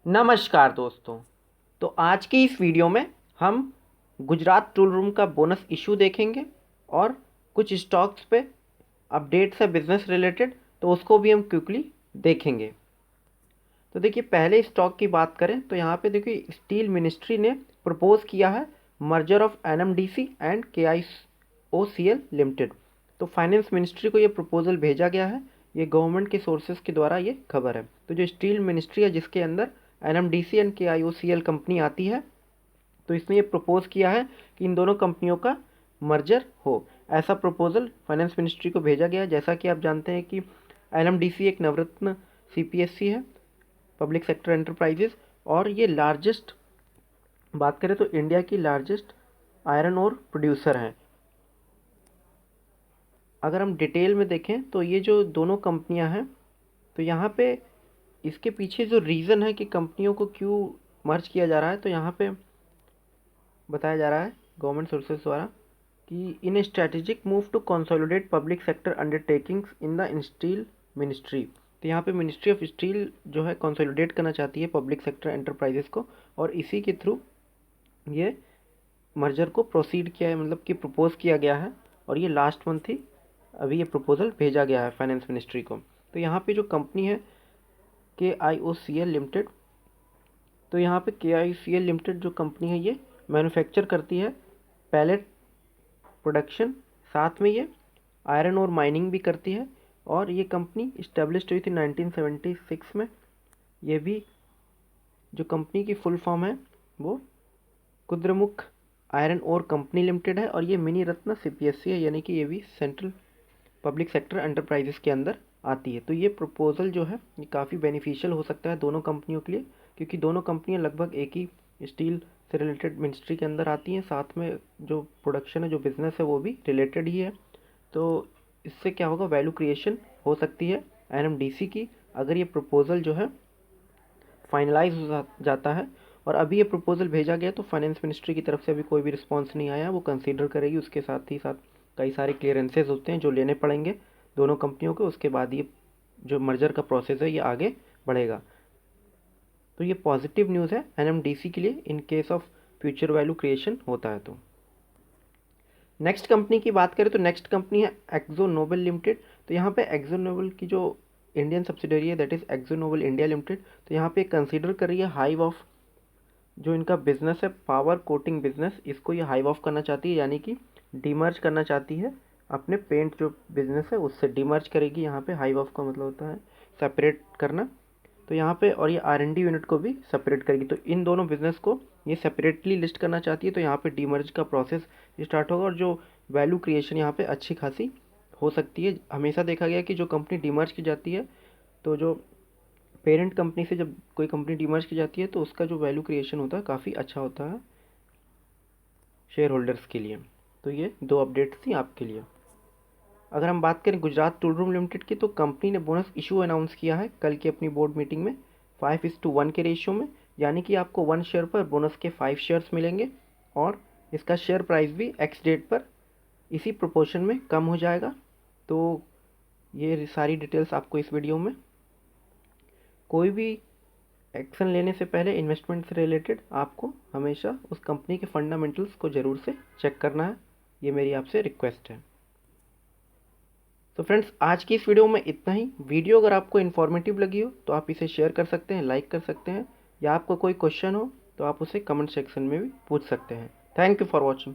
नमस्कार दोस्तों। तो आज की इस वीडियो में हम गुजरात टूल रूम का बोनस इशू देखेंगे और कुछ स्टॉक्स पे अपडेट्स है बिजनेस रिलेटेड, तो उसको भी हम क्विकली देखेंगे। तो देखिए, पहले स्टॉक की बात करें तो यहाँ पे देखिए स्टील मिनिस्ट्री ने प्रपोज किया है merger of NMDC and KIOCL limited. तो फाइनेंस मिनिस्ट्री को ये प्रपोजल भेजा गया है। ये गवर्नमेंट के सोर्सेज के द्वारा ये खबर है। तो जो स्टील मिनिस्ट्री है जिसके अंदर एनएमडीसी एंड केआईओसीएल कंपनी आती है, तो इसने ये प्रपोज किया है कि इन दोनों कंपनियों का मर्जर हो। ऐसा प्रपोजल फाइनेंस मिनिस्ट्री को भेजा गया है। जैसा कि आप जानते हैं कि एनएमडीसी एक नवरत्न सीपीएससी है, पब्लिक सेक्टर एंटरप्राइजेस, और ये लार्जेस्ट, बात करें तो इंडिया की लार्जेस्ट आयरन ओर प्रोड्यूसर हैं। अगर हम डिटेल में देखें तो ये जो दोनों कंपनियां हैं, तो यहाँ पे इसके पीछे जो रीज़न है कि कंपनियों को क्यों मर्ज किया जा रहा है, तो यहाँ पे बताया जा रहा है गवर्नमेंट सोर्सेज द्वारा कि in a strategic move to consolidate public sector undertakings in the steel ministry. तो यहाँ पे मिनिस्ट्री ऑफ स्टील जो है कंसोलिडेट करना चाहती है पब्लिक सेक्टर एंटरप्राइजेस को, और इसी के थ्रू ये मर्जर को प्रोसीड किया है, मतलब कि प्रपोज किया गया है। और ये लास्ट मंथ ही अभी ये प्रपोजल भेजा गया है फाइनेंस मिनिस्ट्री को। तो यहाँ पे जो कंपनी है KIOCL लिमिटेड, तो यहाँ पे KIOCL लिमिटेड जो कंपनी है ये मैन्युफैक्चर करती है पैलेट प्रोडक्शन, साथ में ये आयरन और माइनिंग भी करती है। और ये कंपनी इस्टेब्लिश्ड हुई थी 1976 में। ये भी जो कंपनी की फुल फॉर्म है वो कुद्रेमुख आयरन और कंपनी लिमिटेड है, और ये मिनी रत्न सीपीएससी है, यानी कि ये भी सेंट्रल पब्लिक सेक्टर एंटरप्राइजेस के अंदर आती है। तो ये प्रपोजल जो है ये काफ़ी बेनिफिशियल हो सकता है दोनों कंपनियों के लिए, क्योंकि दोनों कंपनियां लगभग एक ही स्टील से रिलेटेड मिनिस्ट्री के अंदर आती हैं। साथ में जो प्रोडक्शन है, जो बिज़नेस है, वो भी रिलेटेड ही है। तो इससे क्या होगा, वैल्यू क्रिएशन हो सकती है एनएमडीसी की, अगर ये प्रपोजल जो है फाइनलाइज हो जाता है। और अभी ये प्रपोजल भेजा गया तो फाइनेंस मिनिस्ट्री की तरफ से अभी कोई भी रिस्पांस नहीं आया, वो कंसीडर करेगी। उसके साथ ही साथ कई सारे क्लियरेंसेज होते हैं जो लेने पड़ेंगे दोनों कंपनियों को, उसके बाद ये जो मर्जर का प्रोसेस है ये आगे बढ़ेगा। तो ये पॉजिटिव न्यूज़ है एनएमडीसी के लिए in case of future value creation होता है। तो नेक्स्ट कंपनी की बात करें तो नेक्स्ट कंपनी है एक्जो नोबल लिमिटेड। तो यहाँ पे एक्जो नोबल की जो इंडियन सब्सिडरी है that is Akzo Nobel India limited, तो यहाँ पे कंसीडर कर रही है हाइव ऑफ, जो इनका बिजनेस है पावर कोटिंग बिजनेस, इसको ये हाइव ऑफ करना चाहती है, यानी कि डीमर्ज करना चाहती है अपने पेंट जो बिजनेस है उससे डीमर्ज करेगी। यहाँ पे हाइव ऑफ का मतलब होता है सेपरेट करना। तो यहाँ पे और ये R&D यूनिट को भी सेपरेट करेगी। तो इन दोनों बिजनेस को ये सेपरेटली लिस्ट करना चाहती है। तो यहाँ पे डीमर्ज का प्रोसेस स्टार्ट होगा और जो वैल्यू क्रिएशन यहाँ पे अच्छी खासी हो सकती है। हमेशा देखा गया कि जो कंपनी डीमर्ज की जाती है, तो जो पेरेंट कंपनी से जब कोई कंपनी डीमर्ज की जाती है तो उसका जो वैल्यू क्रिएशन होता है काफ़ी अच्छा होता है शेयर होल्डर्स के लिए। तो ये दो अपडेट्स थी आपके लिए। अगर हम बात करें गुजरात टूल रूम लिमिटेड की, तो कंपनी ने बोनस इशू अनाउंस किया है कल की अपनी बोर्ड मीटिंग में 5:1 के रेशियो में, यानी कि आपको 1 शेयर पर बोनस के 5 शेयर्स मिलेंगे, और इसका शेयर प्राइस भी एक्स डेट पर इसी प्रोपोर्शन में कम हो जाएगा। तो ये सारी डिटेल्स आपको इस वीडियो में, कोई भी एक्शन लेने से पहले इन्वेस्टमेंट से रिलेटेड आपको हमेशा उस कंपनी के फंडामेंटल्स को ज़रूर से चेक करना है, ये मेरी आपसे रिक्वेस्ट है। तो फ्रेंड्स, आज की इस वीडियो में इतना ही। वीडियो अगर आपको इन्फॉर्मेटिव लगी हो तो आप इसे शेयर कर सकते हैं, लाइक कर सकते हैं, या आपको कोई क्वेश्चन हो तो आप उसे कमेंट सेक्शन में भी पूछ सकते हैं। Thank you for watching.